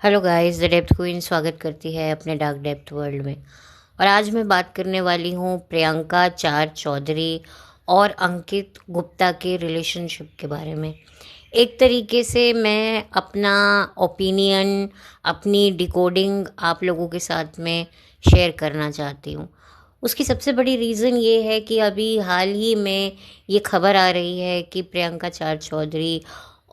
Hello guys, the depth queen स्वागत करती है अपने डार्क डेप्थ वर्ल्ड में। और आज मैं बात करने वाली हूँ प्रियंका चार चौधरी और अंकित गुप्ता के रिलेशनशिप के बारे में। एक तरीके से मैं अपना ओपिनियन, अपनी डिकोडिंग आप लोगों के साथ में शेयर करना चाहती हूँ। उसकी सबसे बड़ी रीज़न ये है कि अभी हाल ही में ये खबर आ रही है कि प्रियंका चार चौधरी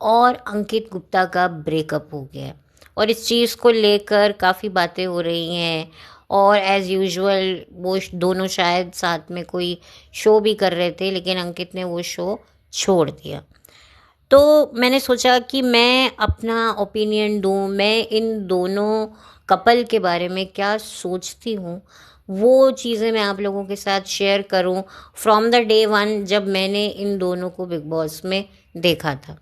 और अंकित गुप्ता का ब्रेकअप हो गया है। और इस चीज़ को लेकर काफ़ी बातें हो रही हैं। और एज़ यूजुअल वो दोनों शायद साथ में कोई शो भी कर रहे थे, लेकिन अंकित ने वो शो छोड़ दिया। तो मैंने सोचा कि मैं अपना ओपिनियन दूँ, मैं इन दोनों कपल के बारे में क्या सोचती हूँ, वो चीज़ें मैं आप लोगों के साथ शेयर करूँ फ्रॉम द डे वन जब मैंने इन दोनों को बिग बॉस में देखा था।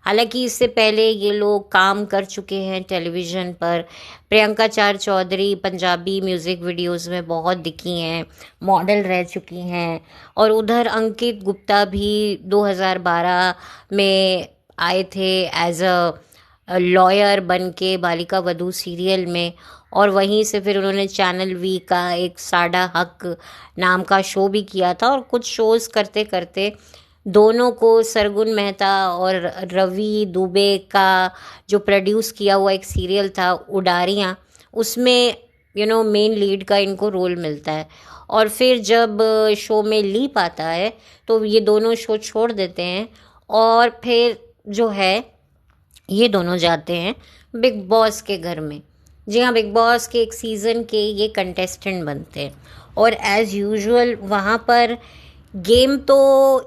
हालांकि इससे पहले ये लोग काम कर चुके हैं टेलीविज़न पर। प्रियंका चार चौधरी पंजाबी म्यूज़िक वीडियोस में बहुत दिखी हैं, मॉडल रह चुकी हैं। और उधर अंकित गुप्ता भी 2012 में आए थे एज अ लॉयर बन के बालिका वधू सीरियल में। और वहीं से फिर उन्होंने चैनल वी का एक साडा हक नाम का शो भी किया था। और कुछ शोज़ करते करते दोनों को सरगुन मेहता और रवि दुबे का जो प्रोड्यूस किया हुआ एक सीरियल था उडारियाँ, उसमें मेन लीड का इनको रोल मिलता है। और फिर जब शो में लीप आता है तो ये दोनों शो छोड़ देते हैं और फिर जो है ये दोनों जाते हैं बिग बॉस के घर में। जी हाँ, बिग बॉस के एक सीज़न के ये कंटेस्टेंट बनते हैं। और एज़ यूजुअल वहाँ पर गेम तो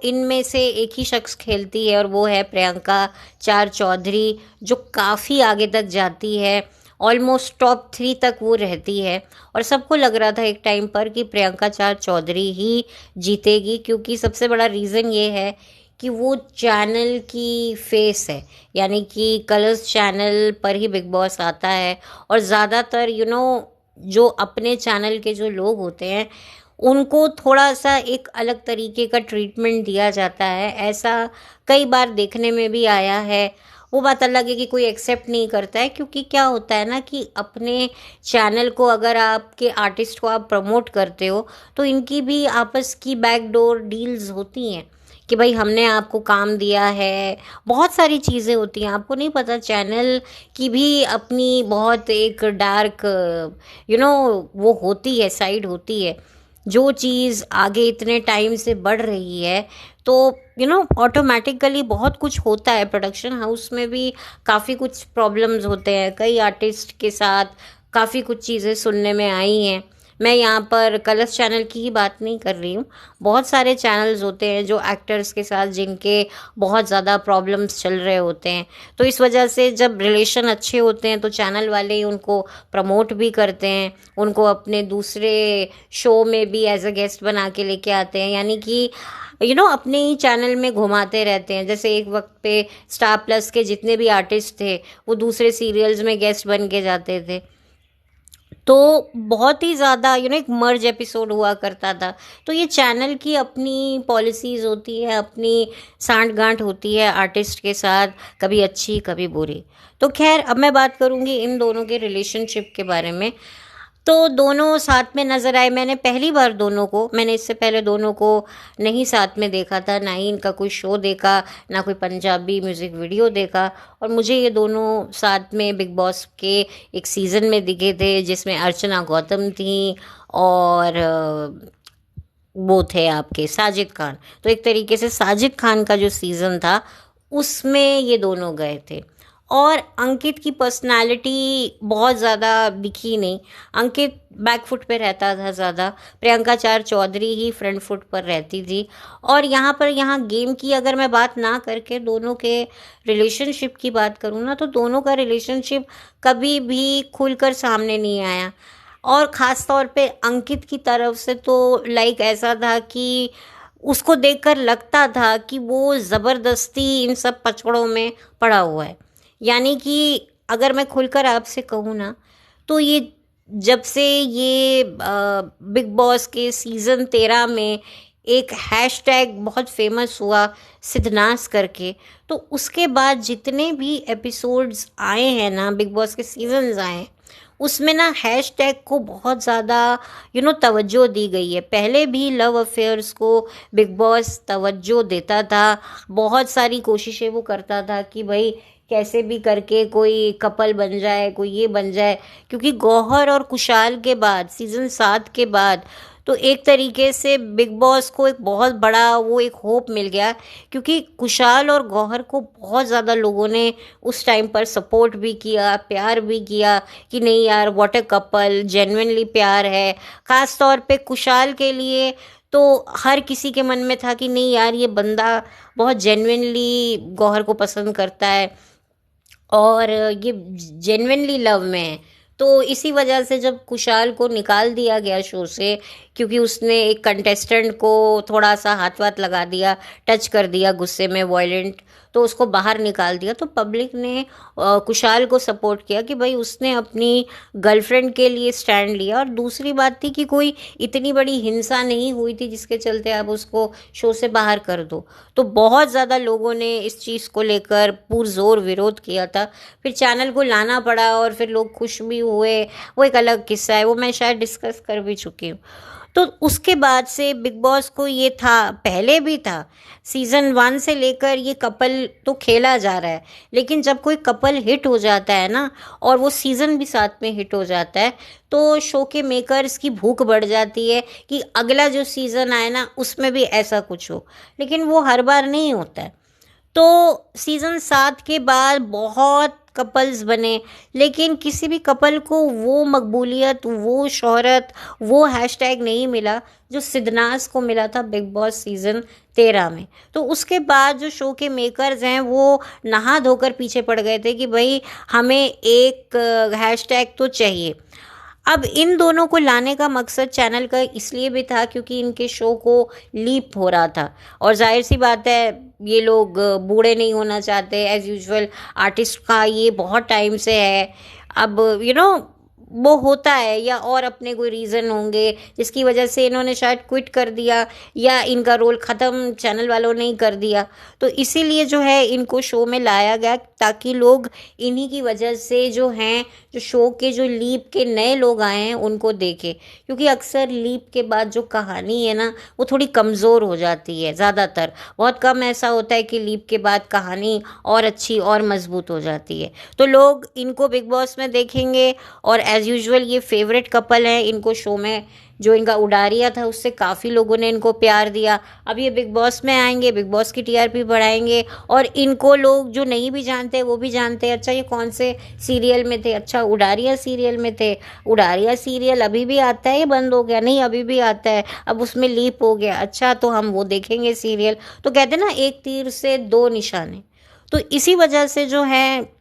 इनमें से एक ही शख्स खेलती है और वो है प्रियंका चार चौधरी, जो काफ़ी आगे तक जाती है। ऑलमोस्ट टॉप 3 तक वो रहती है। और सबको लग रहा था एक टाइम पर कि प्रियंका चार चौधरी ही जीतेगी, क्योंकि सबसे बड़ा रीज़न ये है कि वो चैनल की फेस है। यानी कि कलर्स चैनल पर ही बिग बॉस आता है। और ज़्यादातर जो अपने चैनल के जो लोग होते हैं उनको थोड़ा सा एक अलग तरीके का ट्रीटमेंट दिया जाता है। ऐसा कई बार देखने में भी आया है। वो बात अलग है कि कोई एक्सेप्ट नहीं करता है, क्योंकि क्या होता है ना कि अपने चैनल को अगर आपके आर्टिस्ट को आप प्रमोट करते हो तो इनकी भी आपस की बैकडोर डील्स होती हैं कि भाई हमने आपको काम दिया है। बहुत सारी चीज़ें होती हैं, आपको नहीं पता। चैनल की भी अपनी बहुत एक डार्क वो होती है, साइड होती है। जो चीज़ आगे इतने टाइम से बढ़ रही है तो ऑटोमेटिकली बहुत कुछ होता है। प्रोडक्शन हाउस में भी काफ़ी कुछ प्रॉब्लम्स होते हैं, कई आर्टिस्ट के साथ काफ़ी कुछ चीज़ें सुनने में आई हैं। मैं यहाँ पर कलर्स चैनल की ही बात नहीं कर रही हूँ। बहुत सारे चैनल्स होते हैं जो एक्टर्स के साथ जिनके बहुत ज़्यादा प्रॉब्लम्स चल रहे होते हैं। तो इस वजह से जब रिलेशन अच्छे होते हैं तो चैनल वाले ही उनको प्रमोट भी करते हैं, उनको अपने दूसरे शो में भी एज अ गेस्ट बना के लेके आते हैं। यानी कि अपने ही चैनल में घुमाते रहते हैं। जैसे एक वक्त पे स्टार प्लस के जितने भी आर्टिस्ट थे वो दूसरे सीरियल्स में गेस्ट बन के जाते थे। तो बहुत ही ज़्यादा एक मर्ज एपिसोड हुआ करता था। तो ये चैनल की अपनी पॉलिसीज़ होती है, अपनी सांठ गांठ होती है आर्टिस्ट के साथ, कभी अच्छी कभी बुरी। तो खैर, अब मैं बात करूँगी इन दोनों के रिलेशनशिप के बारे में। तो दोनों साथ में नज़र आए। मैंने पहली बार दोनों को, मैंने इससे पहले दोनों को नहीं साथ में देखा था, ना ही इनका कोई शो देखा, ना कोई पंजाबी म्यूज़िक वीडियो देखा। और मुझे ये दोनों साथ में बिग बॉस के एक सीज़न में दिखे थे जिसमें अर्चना गौतम थी और वो थे आपके साजिद खान। तो एक तरीके से साजिद खान का जो सीज़न था उसमें ये दोनों गए थे। और अंकित की पर्सनालिटी बहुत ज़्यादा दिखी नहीं। अंकित बैक फुट पे रहता था ज़्यादा, प्रियंका चार चौधरी ही फ्रंट फुट पर रहती थी। और यहाँ गेम की अगर मैं बात ना करके दोनों के रिलेशनशिप की बात करूँ ना, तो दोनों का रिलेशनशिप कभी भी खुलकर सामने नहीं आया। और ख़ास तौर पे अंकित की तरफ से तो लाइक ऐसा था कि उसको देखकर लगता था कि वो ज़बरदस्ती इन सब पचड़ों में पड़ा हुआ है। यानी कि अगर मैं खुलकर आपसे कहूँ ना, तो ये जब से ये बिग बॉस के सीज़न 13 में एक हैशटैग बहुत फेमस हुआ सिद्धनास करके। तो उसके बाद जितने भी एपिसोड्स आए हैं ना, बिग बॉस के सीजन्स आए हैं, उसमें ना हैशटैग को बहुत ज़्यादा तवज्जो दी गई है। पहले भी लव अफेयर्स को बिग बॉस तवज्जो देता था, बहुत सारी कोशिशें वो करता था कि भाई कैसे भी करके कोई कपल बन जाए, कोई ये बन जाए। क्योंकि गौहर और कुशाल के बाद, सीज़न 7 के बाद, तो एक तरीके से बिग बॉस को एक बहुत बड़ा वो एक होप मिल गया। क्योंकि कुशाल और गौहर को बहुत ज़्यादा लोगों ने उस टाइम पर सपोर्ट भी किया, प्यार भी किया कि नहीं यार, व्हाट अ कपल, जेन्युइनली प्यार है। ख़ास तौर पे कुशाल के लिए तो हर किसी के मन में था कि नहीं यार, ये बंदा बहुत जेन्युइनली गौहर को पसंद करता है और ये जेन्युइनली लव में है। तो इसी वजह से जब कुशाल को निकाल दिया गया शो से, क्योंकि उसने एक कंटेस्टेंट को थोड़ा सा हाथ वाथ लगा दिया, टच कर दिया गुस्से में, वॉयलेंट, तो उसको बाहर निकाल दिया, तो पब्लिक ने कुशाल को सपोर्ट किया कि भाई उसने अपनी गर्लफ्रेंड के लिए स्टैंड लिया। और दूसरी बात थी कि कोई इतनी बड़ी हिंसा नहीं हुई थी जिसके चलते आप उसको शो से बाहर कर दो। तो बहुत ज़्यादा लोगों ने इस चीज़ को लेकर पुरजोर विरोध किया था। फिर चैनल को लाना पड़ा और फिर लोग खुश भी हुए, वो एक अलग किस्सा है, वो मैं शायद डिस्कस कर भी चुकी हूँ। तो उसके बाद से बिग बॉस को ये था, पहले भी था, सीज़न 1 से लेकर ये कपल तो खेला जा रहा है। लेकिन जब कोई कपल हिट हो जाता है ना, और वो सीज़न भी साथ में हिट हो जाता है, तो शो के मेकर्स की भूख बढ़ जाती है कि अगला जो सीज़न आए ना, उसमें भी ऐसा कुछ हो। लेकिन वो हर बार नहीं होता है। तो सीज़न 7 के बाद बहुत कपल्स बने, लेकिन किसी भी कपल को वो मकबूलियत, वो शोहरत, वो हैशटैग नहीं मिला जो सिद्धनास को मिला था बिग बॉस सीज़न 13 में। तो उसके बाद जो शो के मेकर्स हैं वो नहा धोकर पीछे पड़ गए थे कि भाई हमें एक हैशटैग तो चाहिए। अब इन दोनों को लाने का मकसद चैनल का इसलिए भी था क्योंकि इनके शो को लीप हो रहा था, और जाहिर सी बात है ये लोग बूढ़े नहीं होना चाहते। एज़ यूजुअल आर्टिस्ट का ये बहुत टाइम से है। अब वो होता है, या और अपने कोई रीज़न होंगे जिसकी वजह से इन्होंने शायद क्विट कर दिया, या इनका रोल ख़त्म चैनल वालों ने ही कर दिया। तो इसीलिए जो है इनको शो में लाया गया ताकि लोग इन्हीं की वजह से जो हैं, जो शो के जो लीप के नए लोग आए हैं उनको देखें। क्योंकि अक्सर लीप के बाद जो कहानी है ना, वो थोड़ी कमज़ोर हो जाती है। ज़्यादातर, बहुत कम ऐसा होता है कि लीप के बाद कहानी और अच्छी और मजबूत हो जाती है। तो लोग इनको बिग बॉस में देखेंगे, और एज़ यूजुअल ये फेवरेट कपल है। इनको शो में जो इनका उडारिया था उससे काफ़ी लोगों ने इनको प्यार दिया। अब ये बिग बॉस में आएंगे, बिग बॉस की टीआरपी बढ़ाएंगे, और इनको लोग जो नहीं भी जानते वो भी जानते हैं। अच्छा, ये कौन से सीरियल में थे? अच्छा, उडारिया सीरियल में थे। उडारिया सीरियल अभी भी आता है, ये बंद हो गया? नहीं, अभी भी आता है, अब उसमें लीप हो गया। अच्छा, तो हम वो देखेंगे सीरियल। तो कहते हैं ना, एक तीर से दो निशाने। तो इसी वजह से जो है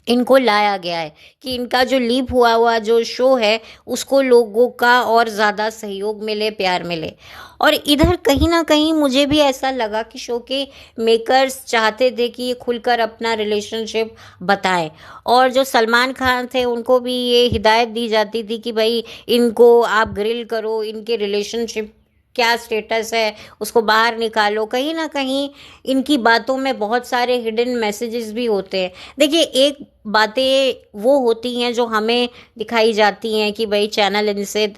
इनको लाया गया है कि इनका जो लीप हुआ जो शो है उसको लोगों का और ज़्यादा सहयोग मिले, प्यार मिले। और इधर कहीं ना कहीं मुझे भी ऐसा लगा कि शो के मेकर्स चाहते थे कि ये खुलकर अपना रिलेशनशिप बताएं, और जो सलमान खान थे उनको भी ये हिदायत दी जाती थी कि भाई इनको आप ग्रिल करो, इनके रिलेशनशिप क्या स्टेटस है उसको बाहर निकालो। कहीं ना कहीं इनकी बातों में बहुत सारे हिडन मैसेजेस भी होते हैं। देखिए, एक बातें वो होती हैं जो हमें दिखाई जाती हैं कि भाई चैनल इनसे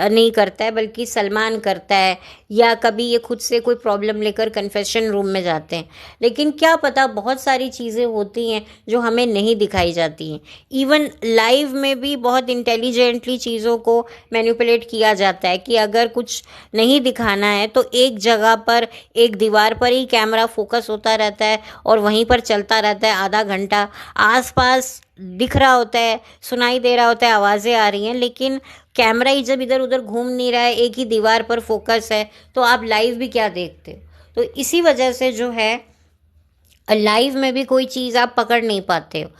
नहीं करता है बल्कि सलमान करता है, या कभी ये खुद से कोई प्रॉब्लम लेकर कन्फेशन रूम में जाते हैं। लेकिन क्या पता, बहुत सारी चीज़ें होती हैं जो हमें नहीं दिखाई जाती हैं। इवन लाइव में भी बहुत इंटेलिजेंटली चीज़ों को मैनिपुलेट किया जाता है कि अगर कुछ नहीं दिखाना है तो एक जगह पर, एक दीवार पर ही कैमरा फोकस होता रहता है और वहीं पर चलता रहता है आधा घंटा। आसपास दिख रहा होता है, सुनाई दे रहा होता है, आवाज़ें आ रही हैं, लेकिन कैमरा ही जब इधर उधर घूम नहीं रहा है, एक ही दीवार पर फोकस है, तो आप लाइव भी क्या देखते हो? तो इसी वजह से जो है लाइव में भी कोई चीज़ आप पकड़ नहीं पाते हो,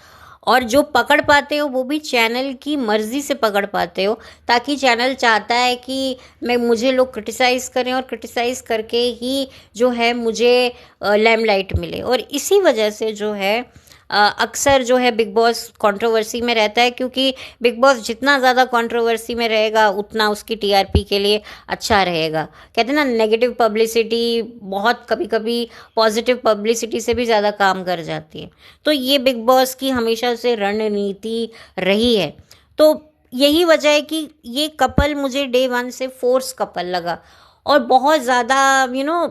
और जो पकड़ पाते हो वो भी चैनल की मर्ज़ी से पकड़ पाते हो, ताकि चैनल चाहता है कि मुझे लोग क्रिटिसाइज़ करें, और क्रिटिसाइज़ करके ही जो है मुझे लैमलाइट मिले। और इसी वजह से जो है अक्सर जो है बिग बॉस कंट्रोवर्सी में रहता है, क्योंकि बिग बॉस जितना ज़्यादा कंट्रोवर्सी में रहेगा उतना उसकी टीआरपी के लिए अच्छा रहेगा। कहते हैं ना, नेगेटिव पब्लिसिटी बहुत कभी कभी पॉजिटिव पब्लिसिटी से भी ज़्यादा काम कर जाती है। तो ये बिग बॉस की हमेशा से रणनीति रही है। तो यही वजह है कि ये कपल मुझे डे वन से फोर्स कपल लगा, और बहुत ज़्यादा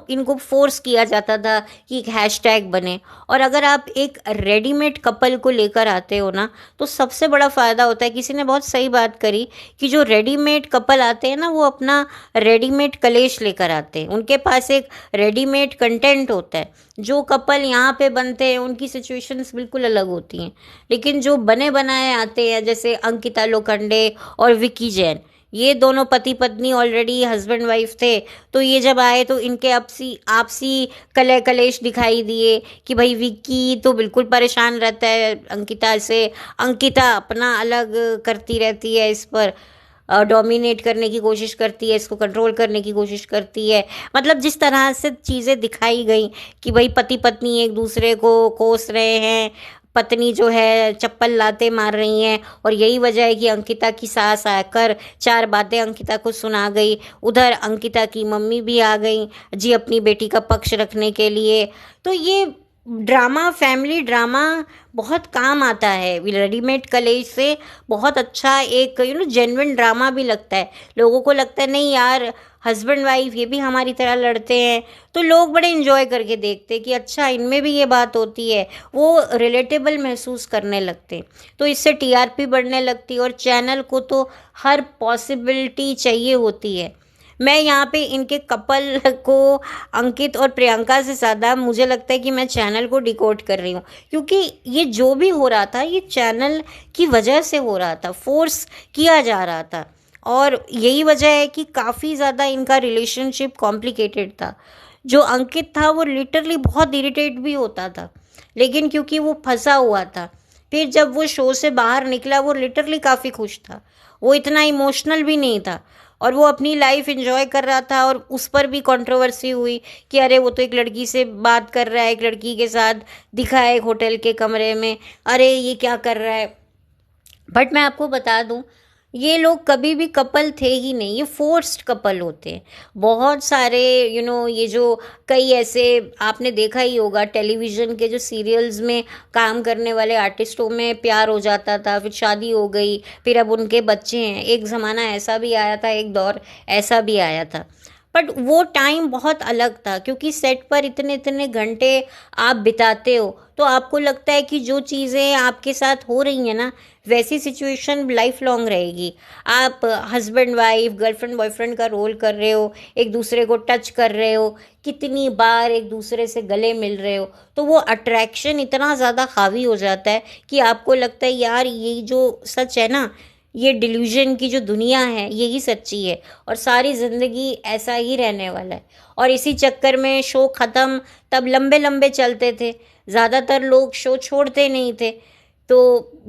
इनको फोर्स किया जाता था कि एक हैशटैग बने। और अगर आप एक रेडीमेड कपल को लेकर आते हो ना, तो सबसे बड़ा फ़ायदा होता है, किसी ने बहुत सही बात करी कि जो रेडीमेड कपल आते हैं ना, वो अपना रेडीमेड कलेश लेकर आते हैं, उनके पास एक रेडीमेड कंटेंट होता है। जो कपल यहाँ पे बनते हैं उनकी सिचुएशंस बिल्कुल अलग होती हैं, लेकिन जो बने बनाए आते हैं, जैसे अंकिता लोखंडे और विकी जैन, ये दोनों पति पत्नी ऑलरेडी हस्बैंड वाइफ थे, तो ये जब आए तो इनके आपसी आपसी कलह कलेश दिखाई दिए कि भाई विक्की तो बिल्कुल परेशान रहता है अंकिता से, अंकिता अपना अलग करती रहती है, इस पर डोमिनेट करने की कोशिश करती है, इसको कंट्रोल करने की कोशिश करती है। मतलब जिस तरह से चीज़ें दिखाई गई कि भाई पति पत्नी एक दूसरे को कोस रहे हैं, पत्नी जो है चप्पल लाते मार रही हैं, और यही वजह है कि अंकिता की सास आकर 4 बातें अंकिता को सुना गई। उधर अंकिता की मम्मी भी आ गई जी अपनी बेटी का पक्ष रखने के लिए। तो ये ड्रामा, फैमिली ड्रामा बहुत काम आता है। रेडीमेड कलेज से बहुत अच्छा एक जेन्युइन ड्रामा भी लगता है। लोगों को लगता है नहीं यार, हस्बैंड वाइफ ये भी हमारी तरह लड़ते हैं, तो लोग बड़े इन्जॉय करके देखते हैं कि अच्छा इनमें भी ये बात होती है, वो रिलेटेबल महसूस करने लगते हैं। तो इससे टीआरपी बढ़ने लगती है, और चैनल को तो हर पॉसिबिलिटी चाहिए होती है। मैं यहाँ पे इनके कपल को, अंकित और प्रियंका से ज़्यादा मुझे लगता है कि मैं चैनल को डिकोड कर रही हूँ, क्योंकि ये जो भी हो रहा था ये चैनल की वजह से हो रहा था, फोर्स किया जा रहा था। और यही वजह है कि काफ़ी ज़्यादा इनका रिलेशनशिप कॉम्प्लिकेटेड था। जो अंकित था वो लिटरली बहुत इरिटेट भी होता था, लेकिन क्योंकि वो फंसा हुआ था, फिर जब वो शो से बाहर निकला वो लिटरली काफ़ी खुश था, वो इतना इमोशनल भी नहीं था, और वो अपनी लाइफ एंजॉय कर रहा था। और उस पर भी कंट्रोवर्सी हुई कि अरे वो तो एक लड़की से बात कर रहा है, एक लड़की के साथ दिखा है एक होटल के कमरे में, अरे ये क्या कर रहा है। बट मैं आपको बता दूं, ये लोग कभी भी कपल थे ही नहीं, ये फोर्स्ड कपल होते हैं। बहुत सारे ये जो कई ऐसे आपने देखा ही होगा, टेलीविज़न के जो सीरियल्स में काम करने वाले आर्टिस्टों में प्यार हो जाता था, फिर शादी हो गई, फिर अब उनके बच्चे हैं। एक ज़माना ऐसा भी आया था, एक दौर ऐसा भी आया था। बट वो टाइम बहुत अलग था, क्योंकि सेट पर इतने इतने घंटे आप बिताते हो, तो आपको लगता है कि जो चीज़ें आपके साथ हो रही हैं ना, वैसी सिचुएशन लाइफ लॉन्ग रहेगी। आप हस्बैंड वाइफ, गर्लफ्रेंड बॉयफ्रेंड का रोल कर रहे हो, एक दूसरे को टच कर रहे हो, कितनी बार एक दूसरे से गले मिल रहे हो, तो वो अट्रैक्शन इतना ज़्यादा हावी हो जाता है कि आपको लगता है यार ये जो सच है ना, ये डिल्यूजन की जो दुनिया है यही सच्ची है, और सारी ज़िंदगी ऐसा ही रहने वाला है। और इसी चक्कर में शो ख़त्म तब लंबे लंबे चलते थे, ज़्यादातर लोग शो छोड़ते नहीं थे। तो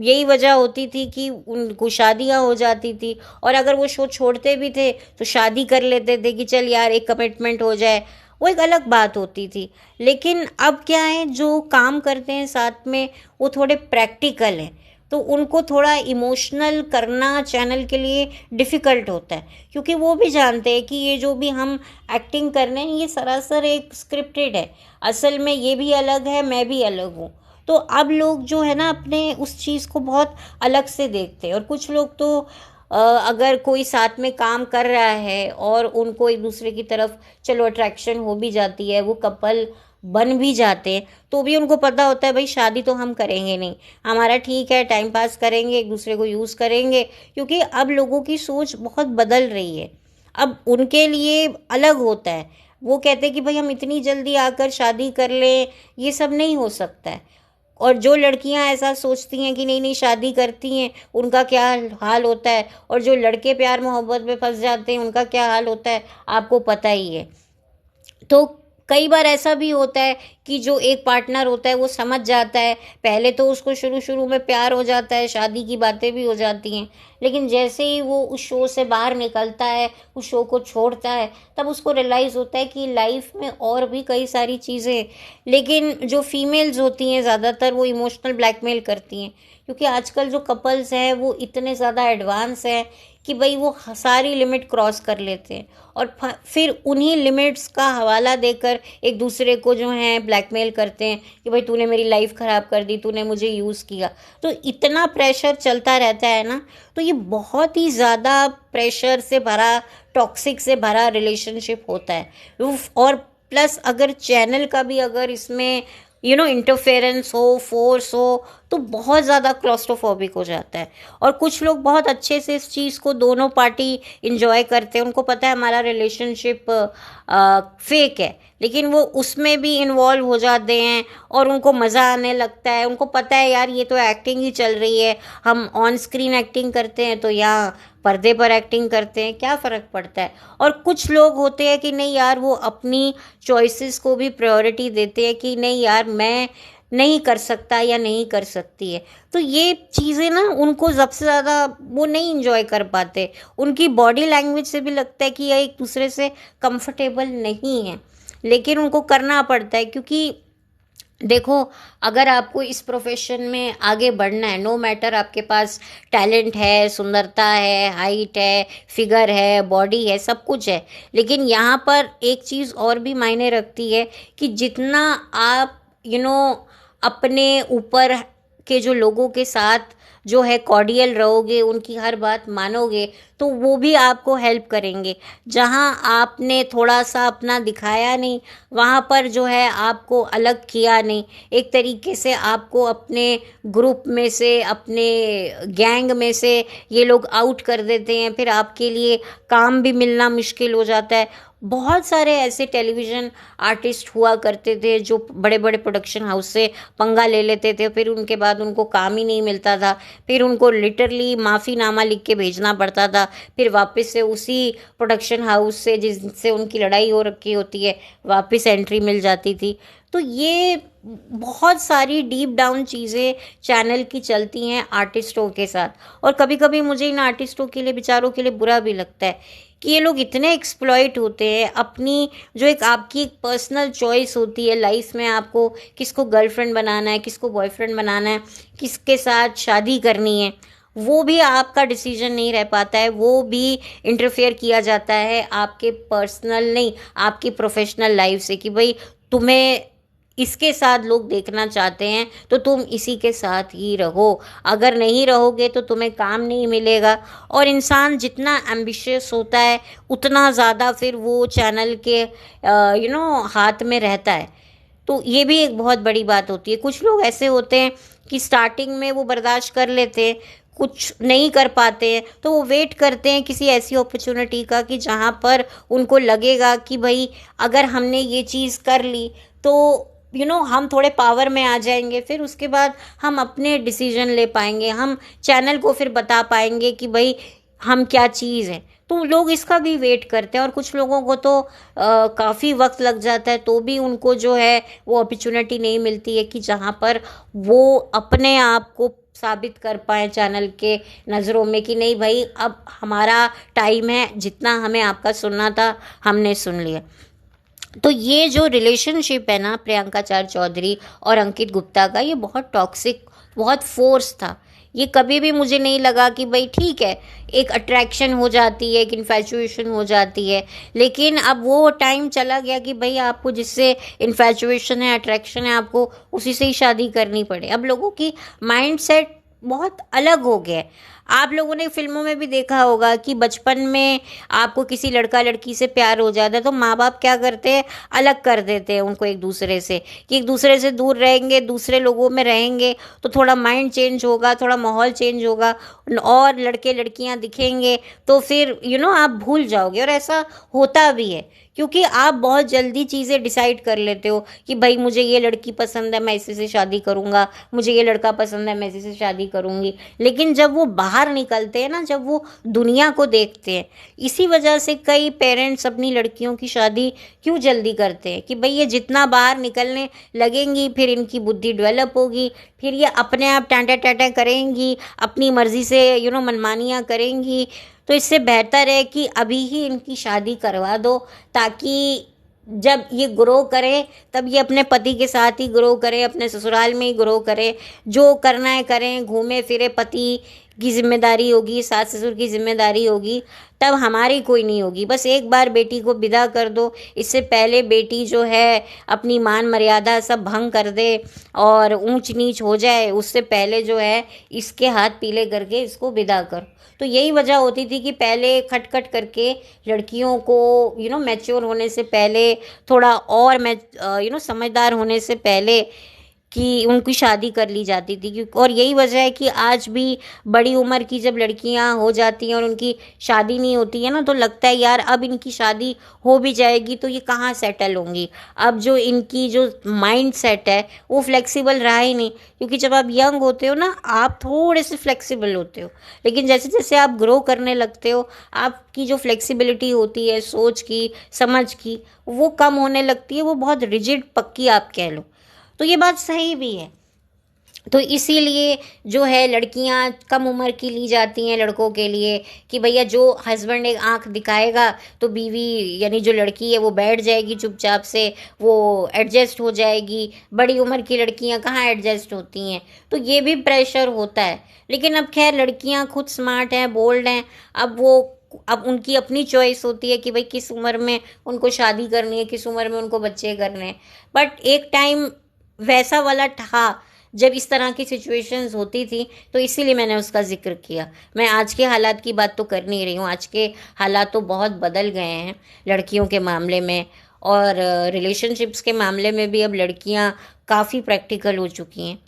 यही वजह होती थी कि उनको शादियां हो जाती थी, और अगर वो शो छोड़ते भी थे तो शादी कर लेते थे कि चल यार एक कमिटमेंट हो जाए, वो एक अलग बात होती थी। लेकिन अब क्या है, जो काम करते हैं साथ में वो थोड़े प्रैक्टिकल हैं, तो उनको थोड़ा इमोशनल करना चैनल के लिए डिफ़िकल्ट होता है, क्योंकि वो भी जानते हैं कि ये जो भी हम एक्टिंग कर रहे हैं ये सरासर एक स्क्रिप्टेड है, असल में ये भी अलग है, मैं भी अलग हूँ। तो अब लोग जो है ना अपने उस चीज़ को बहुत अलग से देखते हैं। और कुछ लोग तो अगर कोई साथ में काम कर रहा है और उनको एक दूसरे की तरफ चलो अट्रैक्शन हो भी जाती है, वो कपल बन भी जाते हैं, तो भी उनको पता होता है भाई शादी तो हम करेंगे नहीं, हमारा ठीक है टाइम पास करेंगे, एक दूसरे को यूज़ करेंगे। क्योंकि अब लोगों की सोच बहुत बदल रही है, अब उनके लिए अलग होता है। वो कहते हैं कि भाई हम इतनी जल्दी आकर शादी कर लें, ये सब नहीं हो सकता है। और जो लड़कियां ऐसा सोचती हैं कि नहीं नहीं शादी करती हैं, उनका क्या हाल होता है, और जो लड़के प्यार मोहब्बत में फंस जाते हैं उनका क्या हाल होता है, आपको पता ही है। तो कई बार ऐसा भी होता है कि जो एक पार्टनर होता है वो समझ जाता है, पहले तो उसको शुरू शुरू में प्यार हो जाता है, शादी की बातें भी हो जाती हैं, लेकिन जैसे ही वो उस शो से बाहर निकलता है, उस शो को छोड़ता है, तब उसको रियलाइज़ होता है कि लाइफ में और भी कई सारी चीज़ें हैं। लेकिन जो फीमेल्स होती हैं ज़्यादातर वो इमोशनल ब्लैकमेल करती हैं, क्योंकि आजकल जो कपल्स हैं वो इतने ज़्यादा एडवांस हैं कि भाई वो सारी लिमिट क्रॉस कर लेते हैं और फिर उन्हीं लिमिट्स का हवाला देकर एक दूसरे को जो है ब्लैकमेल करते हैं कि भाई तूने मेरी लाइफ ख़राब कर दी, तूने मुझे यूज़ किया। तो इतना प्रेशर चलता रहता है ना, तो ये बहुत ही ज़्यादा प्रेशर से भरा, टॉक्सिक से भरा रिलेशनशिप होता है। और प्लस अगर चैनल का भी अगर इसमें इंटरफेरेंस हो, फोर्स हो, तो बहुत ज़्यादा क्लॉस्ट्रोफोबिक हो जाता है। और कुछ लोग बहुत अच्छे से इस चीज़ को दोनों पार्टी इंजॉय करते हैं, उनको पता है हमारा रिलेशनशिप फेक है, लेकिन वो उसमें भी इन्वॉल्व हो जाते हैं और उनको मज़ा आने लगता है। उनको पता है यार ये तो एक्टिंग ही चल रही है, हम ऑन स्क्रीन एक्टिंग करते हैं तो यहाँ पर्दे पर एक्टिंग करते हैं, क्या फ़र्क पड़ता है। और कुछ लोग होते हैं कि नहीं यार, वो अपनी चॉइसेस को भी प्रायोरिटी देते हैं कि नहीं यार मैं नहीं कर सकता या नहीं कर सकती है। तो ये चीज़ें ना उनको सबसे ज़्यादा वो नहीं इंजॉय कर पाते, उनकी बॉडी लैंग्वेज से भी लगता है कि ये एक दूसरे से कंफर्टेबल नहीं है, लेकिन उनको करना पड़ता है। क्योंकि देखो, अगर आपको इस प्रोफेशन में आगे बढ़ना है, नो मैटर आपके पास टैलेंट है, सुंदरता है, हाइट है, फिगर है, बॉडी है, सब कुछ है, लेकिन यहाँ पर एक चीज़ और भी मायने रखती है कि जितना आप अपने ऊपर के जो लोगों के साथ जो है कॉर्डियल रहोगे, उनकी हर बात मानोगे, तो वो भी आपको हेल्प करेंगे। जहाँ आपने थोड़ा सा अपना दिखाया नहीं, वहाँ पर जो है आपको अलग किया नहीं, एक तरीके से आपको अपने ग्रुप में से, अपने गैंग में से ये लोग आउट कर देते हैं, फिर आपके लिए काम भी मिलना मुश्किल हो जाता है। बहुत सारे ऐसे टेलीविज़न आर्टिस्ट हुआ करते थे जो बड़े बड़े प्रोडक्शन हाउस से पंगा ले लेते थे, फिर उनके बाद उनको काम ही नहीं मिलता था, फिर उनको लिटरली माफ़ीनामा लिख के भेजना पड़ता था, फिर वापस से उसी प्रोडक्शन हाउस से जिनसे उनकी लड़ाई हो रखी होती है वापस एंट्री मिल जाती थी। तो ये बहुत सारी डीप डाउन चीज़ें चैनल की चलती हैं आर्टिस्टों के साथ। और कभी कभी मुझे इन आर्टिस्टों के लिए, बेचारों के लिए बुरा भी लगता है कि ये लोग इतने एक्सप्लॉइट होते हैं। अपनी जो एक आपकी एक पर्सनल चॉइस होती है लाइफ में, आपको किसको गर्लफ्रेंड बनाना है, किसको बॉयफ्रेंड बनाना है, किसके साथ शादी करनी है, वो भी आपका डिसीजन नहीं रह पाता है, वो भी इंटरफेयर किया जाता है आपके पर्सनल नहीं, आपकी प्रोफेशनल लाइफ से कि भाई तुम्हें इसके साथ लोग देखना चाहते हैं तो तुम इसी के साथ ही रहो, अगर नहीं रहोगे तो तुम्हें काम नहीं मिलेगा। और इंसान जितना एम्बिशियस होता है उतना ज़्यादा फिर वो चैनल के हाथ में रहता है। तो ये भी एक बहुत बड़ी बात होती है। कुछ लोग ऐसे होते हैं कि स्टार्टिंग में वो बर्दाश्त कर लेते हैं, कुछ नहीं कर पाते हैं तो वो वेट करते हैं किसी ऐसी अपॉर्चुनिटी का कि जहाँ पर उनको लगेगा कि भाई अगर हमने ये चीज़ कर ली तो हम थोड़े पावर में आ जाएंगे, फिर उसके बाद हम अपने डिसीजन ले पाएंगे, हम चैनल को फिर बता पाएंगे कि भाई हम क्या चीज़ है। तो लोग इसका भी वेट करते हैं। और कुछ लोगों को तो काफ़ी वक्त लग जाता है तो भी उनको जो है वो अपॉर्चुनिटी नहीं मिलती है कि जहाँ पर वो अपने आप को साबित कर पाए चैनल के नज़रों में कि नहीं भाई अब हमारा टाइम है, जितना हमें आपका सुनना था हमने सुन लिया। तो ये जो रिलेशनशिप है ना प्रियंका चार चौधरी और अंकित गुप्ता का, ये बहुत टॉक्सिक, बहुत फोर्स था। ये कभी भी मुझे नहीं लगा कि भाई ठीक है, एक अट्रैक्शन हो जाती है, एक इन्फैचुएशन हो जाती है, लेकिन अब वो टाइम चला गया कि भाई आपको जिससे इन्फैचुएशन है, अट्रैक्शन है, आपको उसी से ही शादी करनी पड़े। अब लोगों की माइंड सेट बहुत अलग हो गया है। आप लोगों ने फिल्मों में भी देखा होगा कि बचपन में आपको किसी लड़का लड़की से प्यार हो जाता है तो माँ बाप क्या करते हैं, अलग कर देते हैं उनको एक दूसरे से, कि एक दूसरे से दूर रहेंगे, दूसरे लोगों में रहेंगे तो थोड़ा माइंड चेंज होगा, थोड़ा माहौल चेंज होगा और लड़के लड़कियाँ दिखेंगे तो फिर आप भूल जाओगे। और ऐसा होता भी है क्योंकि आप बहुत जल्दी चीज़ें डिसाइड कर लेते हो कि भाई मुझे ये लड़की पसंद है, मैं इसी से शादी करूँगा, मुझे ये लड़का पसंद है, मैं इसी से शादी करूँगी। लेकिन जब वो बाहर निकलते हैं ना, जब वो दुनिया को देखते हैं, इसी वजह से कई पेरेंट्स अपनी लड़कियों की शादी क्यों जल्दी करते हैं कि भाई ये जितना बाहर निकलने लगेंगी फिर इनकी बुद्धि डेवलप होगी, फिर ये अपने आप टाँटा टाँटा करेंगी, अपनी मर्जी से मनमानियाँ करेंगी। तो इससे बेहतर है कि अभी ही इनकी शादी करवा दो, ताकि जब ये ग्रो करें तब ये अपने पति के साथ ही ग्रो करें, अपने ससुराल में ही ग्रो करें, जो करना है करें, घूमे फिरे, पति की जिम्मेदारी होगी, सास ससुर की जिम्मेदारी होगी, तब हमारी कोई नहीं होगी। बस एक बार बेटी को विदा कर दो, इससे पहले बेटी जो है अपनी मान मर्यादा सब भंग कर दे और ऊंच नीच हो जाए, उससे पहले जो है इसके हाथ पीले करके इसको विदा कर। तो यही वजह होती थी कि पहले खटखट करके लड़कियों को मैच्योर होने से पहले, थोड़ा और समझदार होने से पहले कि उनकी शादी कर ली जाती थी। और यही वजह है कि आज भी बड़ी उम्र की जब लड़कियां हो जाती हैं और उनकी शादी नहीं होती है ना, तो लगता है यार अब इनकी शादी हो भी जाएगी तो ये कहाँ सेटल होंगी। अब जो इनकी जो माइंड सेट है वो फ्लेक्सिबल रहा ही नहीं, क्योंकि जब आप यंग होते हो ना आप थोड़े से फ्लेक्सिबल होते हो, लेकिन जैसे जैसे आप ग्रो करने लगते हो आपकी जो फ्लेक्सिबिलिटी होती है सोच की, समझ की, वो कम होने लगती है, वो बहुत रिजिड पक्की आप कह लो। तो ये बात सही भी है। तो इसीलिए जो है लड़कियां कम उम्र की ली जाती हैं लड़कों के लिए कि भैया जो हस्बैंड एक आंख दिखाएगा तो बीवी यानी जो लड़की है वो बैठ जाएगी चुपचाप से, वो एडजस्ट हो जाएगी। बड़ी उम्र की लड़कियां कहाँ एडजस्ट होती हैं, तो ये भी प्रेशर होता है। लेकिन अब खैर लड़कियां खुद स्मार्ट हैं, बोल्ड हैं, अब उनकी अपनी चॉइस होती है कि भाई किस उम्र में उनको शादी करनी है, किस उम्र में उनको बच्चे करने हैं। बट एक टाइम वैसा वाला था जब इस तरह की सिचुएशंस होती थी, तो इसीलिए मैंने उसका जिक्र किया। मैं आज के हालात की बात तो कर नहीं रही हूँ, आज के हालात तो बहुत बदल गए हैं लड़कियों के मामले में, और रिलेशनशिप्स के मामले में भी अब लड़कियाँ काफ़ी प्रैक्टिकल हो चुकी हैं।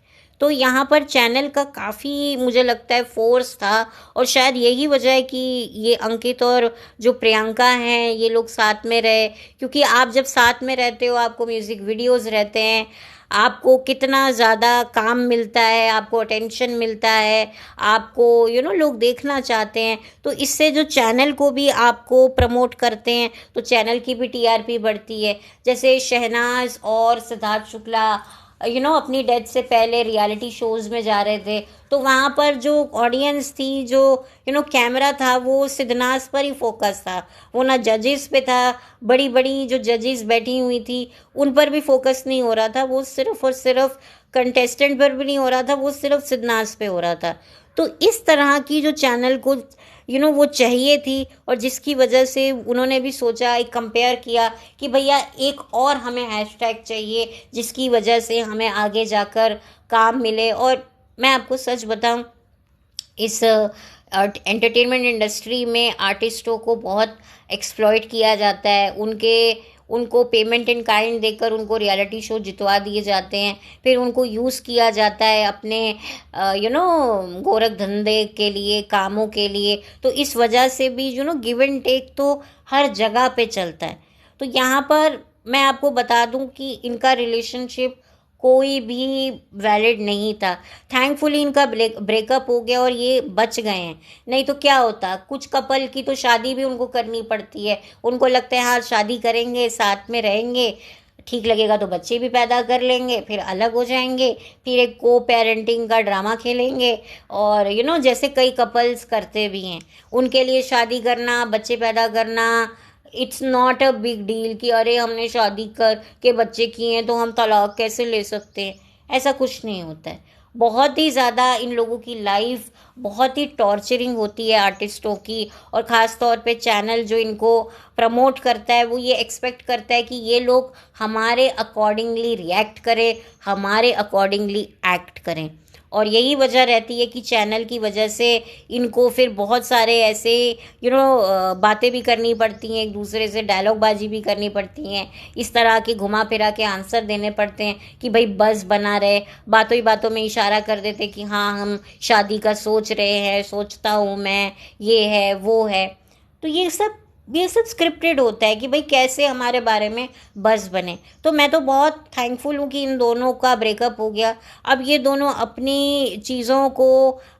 तो यहाँ पर चैनल का काफ़ी मुझे लगता है फोर्स था, और शायद यही वजह है कि ये अंकित और जो प्रियंका हैं ये लोग साथ में रहे। क्योंकि आप जब साथ में रहते हो आपको म्यूज़िक वीडियोस रहते हैं, आपको कितना ज़्यादा काम मिलता है, आपको अटेंशन मिलता है, आपको लोग देखना चाहते हैं। तो इससे जो चैनल को भी आपको प्रमोट करते हैं तो चैनल की भी टीआरपी बढ़ती है। जैसे शहनाज और सिद्धार्थ शुक्ला अपनी डेथ से पहले रियलिटी शोज़ में जा रहे थे, तो वहाँ पर जो ऑडियंस थी, जो कैमरा था वो सिद्धनाज पर ही फोकस था, वो ना जजेस पे था। बड़ी बड़ी जो जजेस बैठी हुई थी उन पर भी फोकस नहीं हो रहा था, वो सिर्फ और सिर्फ कंटेस्टेंट पर भी नहीं हो रहा था, वो सिर्फ सिद्धनाज पे हो रहा था। तो इस तरह की जो चैनल को वो चाहिए थी, और जिसकी वजह से उन्होंने भी सोचा, एक कंपेयर किया कि भैया एक और हमें हैशटैग चाहिए जिसकी वजह से हमें आगे जाकर काम मिले। और मैं आपको सच बताऊं, इस एंटरटेनमेंट इंडस्ट्री में आर्टिस्टों को बहुत एक्सप्लॉइट किया जाता है, उनको पेमेंट इन काइंड देकर उनको रियलिटी शो जितवा दिए जाते हैं, फिर उनको यूज़ किया जाता है अपने गोरख धंधे के लिए, कामों के लिए। तो इस वजह से भी गिव एंड टेक तो हर जगह पे चलता है। तो यहाँ पर मैं आपको बता दूं कि इनका रिलेशनशिप कोई भी वैलिड नहीं था। थैंकफुली इनका ब्रेकअप हो गया और ये बच गए हैं, नहीं तो क्या होता। कुछ कपल की तो शादी भी उनको करनी पड़ती है, उनको लगता है हाँ शादी करेंगे, साथ में रहेंगे, ठीक लगेगा तो बच्चे भी पैदा कर लेंगे, फिर अलग हो जाएंगे, फिर एक को पेरेंटिंग का ड्रामा खेलेंगे। और जैसे कई कपल्स करते भी हैं, उनके लिए शादी करना, बच्चे पैदा करना it's not a big deal कि अरे हमने शादी कर के बच्चे किए हैं तो हम तलाक कैसे ले सकते हैं। ऐसा कुछ नहीं होता है। बहुत ही ज़्यादा इन लोगों की लाइफ बहुत ही टॉर्चरिंग होती है आर्टिस्टों की, और ख़ास तौर पे चैनल जो इनको प्रमोट करता है वो ये एक्सपेक्ट करता है कि ये लोग हमारे अकॉर्डिंगली रिएक्ट करें, हमारे अकॉर्डिंगली एक्ट करें। और यही वजह रहती है कि चैनल की वजह से इनको फिर बहुत सारे ऐसे बातें भी करनी पड़ती हैं, एक दूसरे से डायलॉग बाजी भी करनी पड़ती हैं, इस तरह के घुमा फिरा के आंसर देने पड़ते हैं कि भाई बस बना रहे, बातों ही बातों में इशारा कर देते कि हाँ हम शादी का सोच रहे हैं, सोचता हूँ मैं, ये है वो है। तो ये सब ये सब स्क्रिप्टेड होता है कि भाई कैसे हमारे बारे में बज़ बने। तो मैं तो बहुत थैंकफुल हूँ कि इन दोनों का ब्रेकअप हो गया। अब ये दोनों अपनी चीज़ों को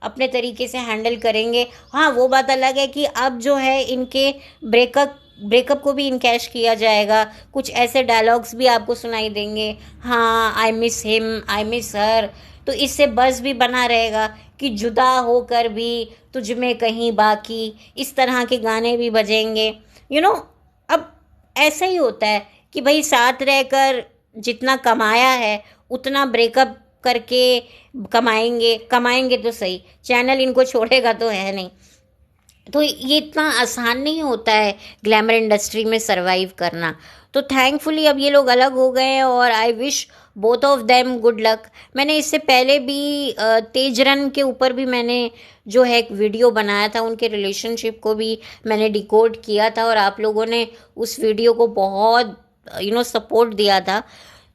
अपने तरीके से हैंडल करेंगे। हाँ, वो बात अलग है कि अब जो है इनके ब्रेकअप को भी इनकैश किया जाएगा। कुछ ऐसे डायलॉग्स भी आपको सुनाई देंगे, हाँ, I miss him, I miss her. तो इससे बज़ भी बना रहेगा कि जुदा होकर भी तुझ में कहीं बाकी, इस तरह के गाने भी बजेंगे। अब ऐसा ही होता है कि भाई साथ रहकर जितना कमाया है उतना ब्रेकअप करके कमाएंगे तो सही, चैनल इनको छोड़ेगा तो है नहीं। तो ये इतना आसान नहीं होता है ग्लैमर इंडस्ट्री में सरवाइव करना। तो थैंकफुली अब ये लोग अलग हो गए हैं और I wish both of them good luck. मैंने इससे पहले भी तेजरन के ऊपर भी मैंने जो है एक वीडियो बनाया था, उनके रिलेशनशिप को भी मैंने डिकोड किया था और आप लोगों ने उस वीडियो को बहुत सपोर्ट दिया था।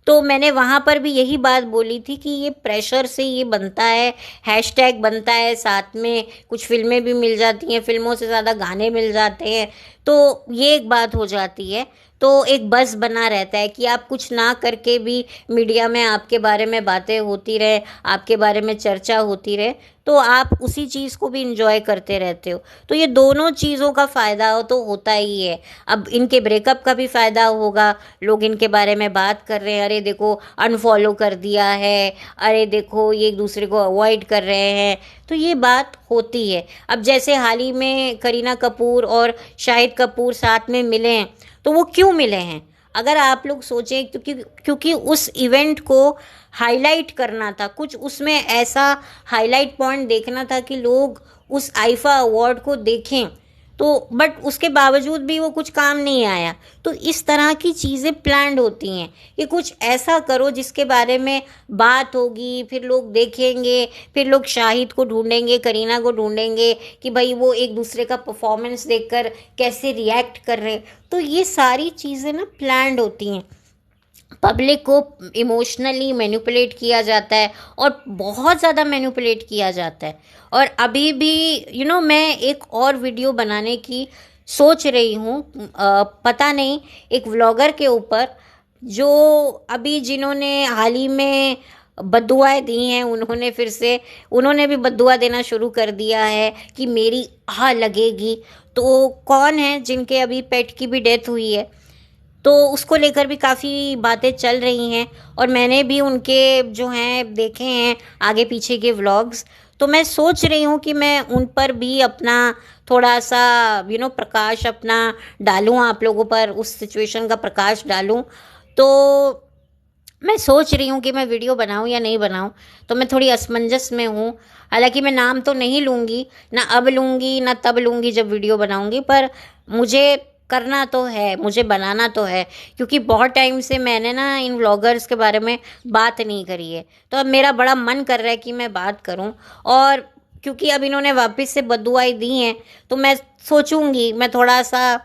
तो मैंने वहाँ पर भी यही बात बोली थी कि ये प्रेशर से ये बनता है, हैशटैग बनता है, साथ में कुछ फिल्में भी मिल जाती हैं, फिल्मों से ज़्यादा गाने मिल जाते हैं, तो ये एक बात हो जाती है। तो एक बज़ बना रहता है कि आप कुछ ना करके भी मीडिया में आपके बारे में बातें होती रहे, आपके बारे में चर्चा होती रहे, तो आप उसी चीज़ को भी इंजॉय करते रहते हो। तो ये दोनों चीज़ों का फ़ायदा तो होता ही है। अब इनके ब्रेकअप का भी फ़ायदा होगा, लोग इनके बारे में बात कर रहे हैं, अरे देखो अनफॉलो कर दिया है, अरे देखो ये एक दूसरे को अवॉइड कर रहे हैं, तो ये बात होती है। अब जैसे हाल ही में करीना कपूर और शाहिद कपूर साथ में मिले हैं, तो वो क्यों मिले हैं? अगर आप लोग सोचें, क्योंकि उस इवेंट को हाईलाइट करना था, कुछ उसमें ऐसा हाईलाइट पॉइंट देखना था कि लोग उस आईफा अवार्ड को देखें, तो बट उसके बावजूद भी वो कुछ काम नहीं आया। तो इस तरह की चीज़ें प्लान्ड होती हैं कि कुछ ऐसा करो जिसके बारे में बात होगी, फिर लोग देखेंगे, फिर लोग शाहिद को ढूंढेंगे, करीना को ढूंढेंगे कि भाई वो एक दूसरे का परफॉर्मेंस देखकर कैसे रिएक्ट कर रहे हैं। तो ये सारी चीज़ें ना प्लान्ड होती हैं। पब्लिक को इमोशनली मैनिपुलेट किया जाता है और बहुत ज़्यादा मैनिपुलेट किया जाता है। और अभी भी मैं एक और वीडियो बनाने की सोच रही हूँ, पता नहीं, एक व्लॉगर के ऊपर, जो अभी जिन्होंने हाल ही में बद्दुआएं दी हैं, उन्होंने भी बद्दुआ देना शुरू कर दिया है कि मेरी लगेगी। तो कौन है जिनके अभी पेट की भी डेथ हुई है, तो उसको लेकर भी काफ़ी बातें चल रही हैं और मैंने भी उनके जो हैं देखे हैं आगे पीछे के व्लॉग्स। तो मैं सोच रही हूँ कि मैं उन पर भी अपना थोड़ा सा प्रकाश अपना डालूँ, आप लोगों पर उस सिचुएशन का प्रकाश डालूँ। तो मैं सोच रही हूँ कि मैं वीडियो बनाऊँ या नहीं बनाऊँ, तो मैं थोड़ी असमंजस में हूँ। हालांकि मैं नाम तो नहीं लूँगी, ना अब लूँगी ना तब लूँगी जब वीडियो बनाऊँगी, पर मुझे करना तो है, मुझे बनाना तो है, क्योंकि बहुत टाइम से मैंने ना इन व्लॉगर्स के बारे में बात नहीं करी है। तो अब मेरा बड़ा मन कर रहा है कि मैं बात करूं, और क्योंकि अब इन्होंने वापस से बद्दुआएं दी हैं, तो मैं सोचूंगी, मैं थोड़ा सा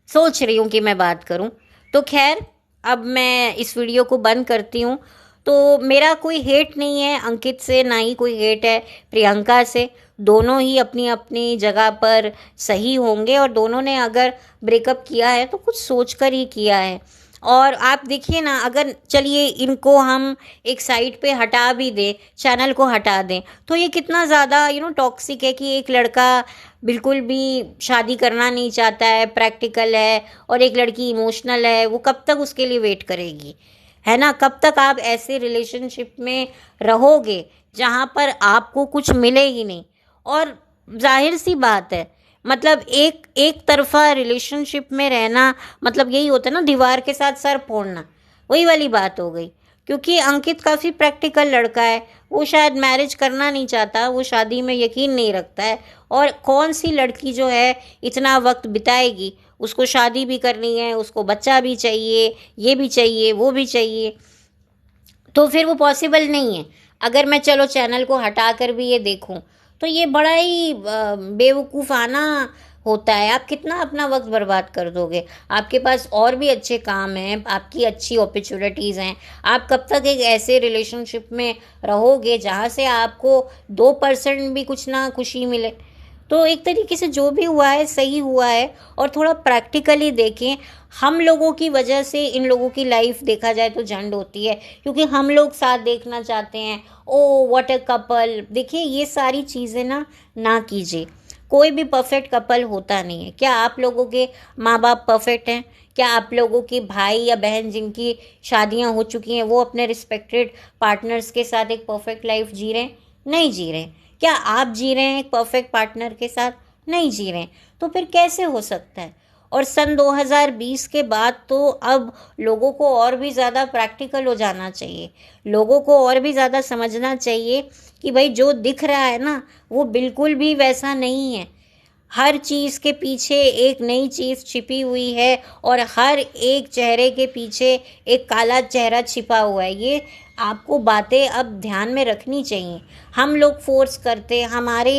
सोच रही हूँ कि मैं बात करूं। तो खैर, अब मैं इस वीडियो को बंद करती हूँ। तो मेरा कोई हेट नहीं है अंकित से, ना ही कोई हेट है प्रियंका से। दोनों ही अपनी अपनी जगह पर सही होंगे और दोनों ने अगर ब्रेकअप किया है तो कुछ सोच कर ही किया है। और आप देखिए ना, अगर चलिए इनको हम एक साइड पे हटा भी दें, चैनल को हटा दें, तो ये कितना ज़्यादा टॉक्सिक है कि एक लड़का बिल्कुल भी शादी करना नहीं चाहता है, प्रैक्टिकल है, और एक लड़की इमोशनल है, वो कब तक उसके लिए वेट करेगी, है ना? कब तक आप ऐसे रिलेशनशिप में रहोगे जहाँ पर आपको कुछ मिले ही नहीं? और जाहिर सी बात है, मतलब एक तरफा रिलेशनशिप में रहना मतलब यही होता है ना, दीवार के साथ सर फोड़ना, वही वाली बात हो गई। क्योंकि अंकित काफ़ी प्रैक्टिकल लड़का है, वो शायद मैरिज करना नहीं चाहता, वो शादी में यकीन नहीं रखता है। और कौन सी लड़की जो है इतना वक्त बिताएगी, उसको शादी भी करनी है, उसको बच्चा भी चाहिए, ये भी चाहिए, वो भी चाहिए, तो फिर वो पॉसिबल नहीं है। अगर मैं चलो चैनल को हटा कर भी ये देखूं, तो ये बड़ा ही बेवकूफ़ाना होता है। आप कितना अपना वक्त बर्बाद कर दोगे? आपके पास और भी अच्छे काम हैं, आपकी अच्छी अपॉर्चुनिटीज़ हैं। आप कब तक एक ऐसे रिलेशनशिप में रहोगे जहाँ से आपको 2% भी कुछ ना खुशी मिले? तो एक तरीके से जो भी हुआ है सही हुआ है, और थोड़ा प्रैक्टिकली देखें। हम लोगों की वजह से इन लोगों की लाइफ देखा जाए तो झंड होती है, क्योंकि हम लोग साथ देखना चाहते हैं। Oh what a couple. देखिए ये सारी चीज़ें ना कीजिए। कोई भी परफेक्ट कपल होता नहीं है। क्या आप लोगों के माँ बाप परफेक्ट हैं? क्या आप लोगों के भाई या बहन जिनकी शादियां हो चुकी हैं वो अपने रिस्पेक्टेड पार्टनर्स के साथ एक परफेक्ट लाइफ जी रहे हैं? नहीं जी रहे हैं। क्या आप जी रहे हैं एक परफेक्ट पार्टनर के साथ? नहीं जी रहे हैं। तो फिर कैसे हो सकता है? और सन 2020 के बाद तो अब लोगों को और भी ज़्यादा प्रैक्टिकल हो जाना चाहिए। लोगों को और भी ज़्यादा समझना चाहिए कि भाई जो दिख रहा है ना वो बिल्कुल भी वैसा नहीं है। हर चीज़ के पीछे एक नई चीज़ छिपी हुई है, और हर एक चेहरे के पीछे एक काला चेहरा छिपा हुआ है। ये आपको बातें अब ध्यान में रखनी चाहिए। हम लोग फोर्स करते, हमारे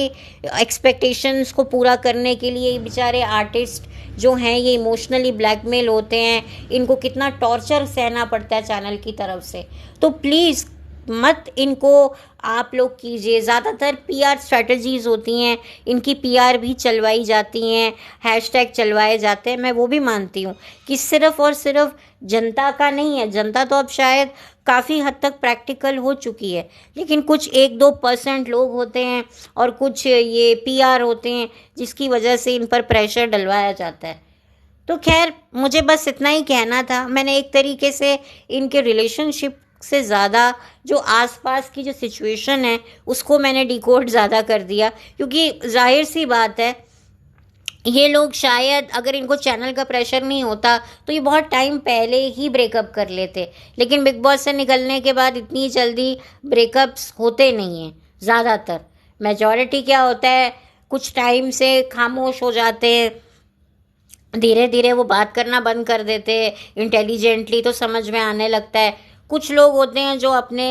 एक्सपेक्टेशंस को पूरा करने के लिए बेचारे आर्टिस्ट जो हैं ये इमोशनली ब्लैकमेल होते हैं। इनको कितना टॉर्चर सहना पड़ता है चैनल की तरफ से। तो प्लीज़ मत इनको आप लोग कीजिए। ज़्यादातर पीआर स्ट्रैटेजीज़ होती हैं, इनकी पीआर भी चलवाई जाती हैं, हैशटैग चलवाए जाते हैं। मैं वो भी मानती हूँ कि सिर्फ़ और सिर्फ जनता का नहीं है। जनता तो अब शायद काफ़ी हद तक प्रैक्टिकल हो चुकी है, लेकिन कुछ 1-2% लोग होते हैं और कुछ ये पीआर होते हैं जिसकी वजह से इन पर प्रेशर डलवाया जाता है। तो खैर मुझे बस इतना ही कहना था। मैंने एक तरीके से इनके रिलेशनशिप से ज़्यादा जो आसपास की जो सिचुएशन है उसको मैंने डिकोड ज़्यादा कर दिया, क्योंकि जाहिर सी बात है ये लोग शायद अगर इनको चैनल का प्रेशर नहीं होता तो ये बहुत टाइम पहले ही ब्रेकअप कर लेते। लेकिन बिग बॉस से निकलने के बाद इतनी जल्दी ब्रेकअप्स होते नहीं हैं। ज़्यादातर मेजॉरिटी क्या होता है, कुछ टाइम से खामोश हो जाते हैं, धीरे धीरे वो बात करना बंद कर देते हैं। इंटेलिजेंटली तो समझ में आने लगता है। कुछ लोग होते हैं जो अपने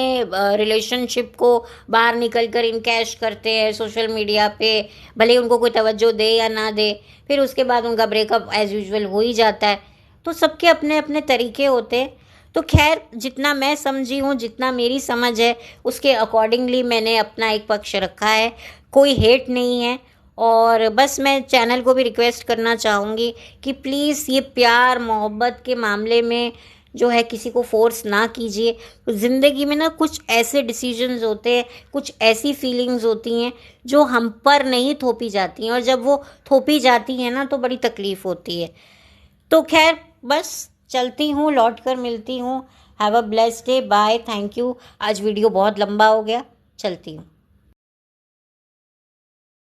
रिलेशनशिप को बाहर निकल कर इनकैश करते हैं सोशल मीडिया पे, भले ही उनको कोई तवज्जो दे या ना दे, फिर उसके बाद उनका ब्रेकअप एज यूजुअल हो ही जाता है। तो सबके अपने अपने तरीके होते हैं। तो खैर जितना मैं समझी हूँ, जितना मेरी समझ है, उसके अकॉर्डिंगली मैंने अपना एक पक्ष रखा है। कोई हेट नहीं है। और बस मैं चैनल को भी रिक्वेस्ट करना चाहूँगी कि प्लीज़ ये प्यार मोहब्बत के मामले में जो है किसी को फोर्स ना कीजिए। ज़िंदगी में ना कुछ ऐसे डिसीजंस होते हैं, कुछ ऐसी फीलिंग्स होती हैं जो हम पर नहीं थोपी जाती हैं, और जब वो थोपी जाती हैं ना तो बड़ी तकलीफ़ होती है। तो खैर बस चलती हूँ, लौट कर मिलती हूँ। Have a blessed day, bye, thank you. आज वीडियो बहुत लंबा हो गया, चलती हूँ।